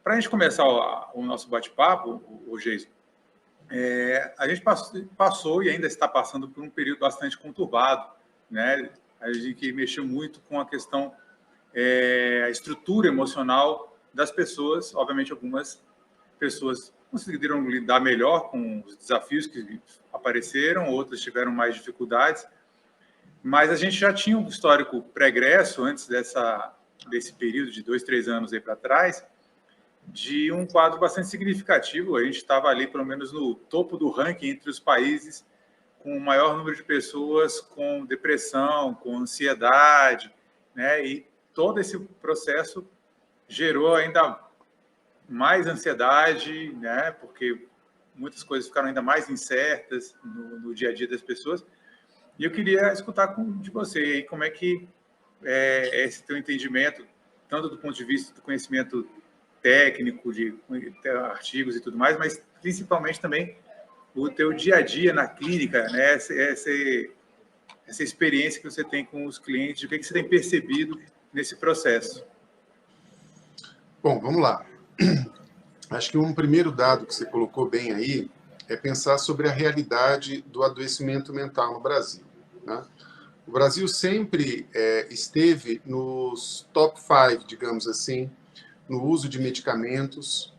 Para a gente começar o nosso bate-papo, o Geison, a gente passou e ainda está passando por um período bastante conturbado, né? A gente mexeu muito com a questão, a estrutura emocional das pessoas. Obviamente, algumas pessoas conseguiram lidar melhor com os desafios que apareceram, outras tiveram mais dificuldades, mas a gente já tinha um histórico pregresso antes desse período de 2, 3 anos aí para trás, de um quadro bastante significativo. A gente estava ali, pelo menos, no topo do ranking entre os países com o maior número de pessoas com depressão, com ansiedade, né? E todo esse processo gerou ainda mais ansiedade, né? Porque muitas coisas ficaram ainda mais incertas no dia a dia das pessoas. E eu queria escutar de você aí como é que é esse teu entendimento, tanto do ponto de vista do conhecimento técnico, de artigos e tudo mais, mas principalmente também o teu dia a dia na clínica, né? Essa experiência que você tem com os clientes, o que você tem percebido nesse processo? Bom, vamos lá. Acho que um primeiro dado que você colocou bem aí é pensar sobre a realidade do adoecimento mental no Brasil, né? O Brasil sempre esteve nos top 5, digamos assim, no uso de medicamentos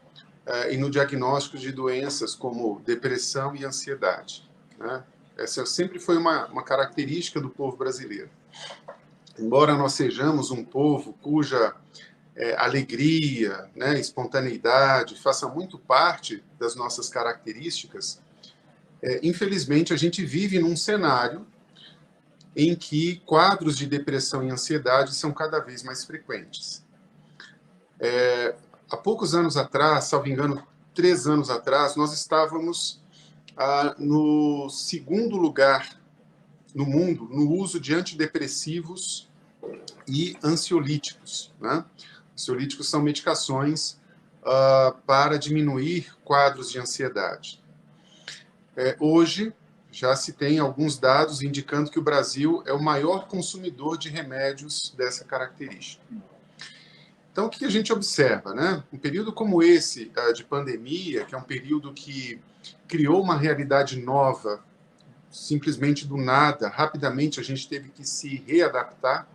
e no diagnóstico de doenças como depressão e ansiedade, né? Essa sempre foi uma característica do povo brasileiro. Embora nós sejamos um povo cuja alegria, né, espontaneidade faça muito parte das nossas características, infelizmente a gente vive num cenário em que quadros de depressão e ansiedade são cada vez mais frequentes. Há poucos anos atrás, salvo engano, 3 anos atrás, nós estávamos no segundo lugar no mundo no uso de antidepressivos e ansiolíticos, né? Ansiolíticos são medicações para diminuir quadros de ansiedade. Hoje, já se tem alguns dados indicando que o Brasil é o maior consumidor de remédios dessa característica. Então, o que a gente observa, né? Um período como esse de pandemia, que é um período que criou uma realidade nova, simplesmente do nada, rapidamente a gente teve que se readaptar.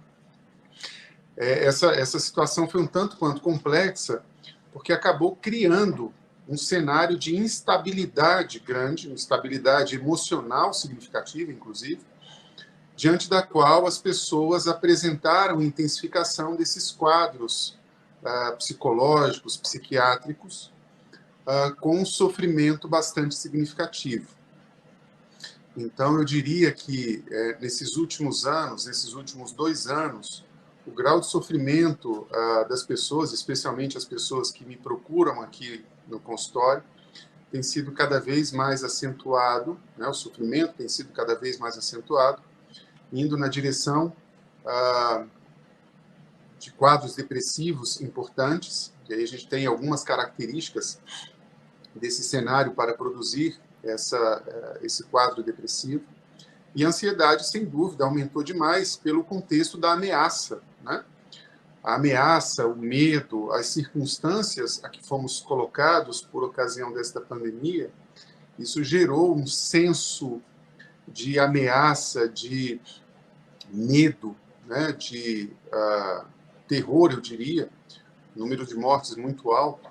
Essa situação foi um tanto quanto complexa, porque acabou criando um cenário de instabilidade grande, instabilidade emocional significativa, inclusive, diante da qual as pessoas apresentaram intensificação desses quadros psicológicos, psiquiátricos, com um sofrimento bastante significativo. Então, eu diria que nesses últimos anos, nesses últimos 2 anos, o grau de sofrimento das pessoas, especialmente as pessoas que me procuram aqui no consultório, tem sido cada vez mais acentuado, né? O sofrimento tem sido cada vez mais acentuado, indo na direção de quadros depressivos importantes, e aí a gente tem algumas características desse cenário para produzir esse quadro depressivo. E a ansiedade, sem dúvida, aumentou demais pelo contexto da ameaça, né? A ameaça, o medo, as circunstâncias a que fomos colocados por ocasião desta pandemia, isso gerou um senso de ameaça, de medo, né? De terror, eu diria, número de mortes muito alto,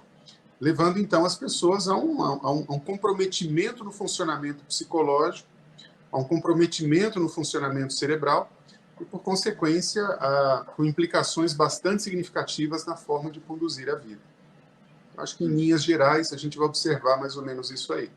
levando então as pessoas a um comprometimento no funcionamento psicológico, a um comprometimento no funcionamento cerebral e, por consequência, com implicações bastante significativas na forma de conduzir a vida. Acho que, em linhas gerais, a gente vai observar mais ou menos isso aí.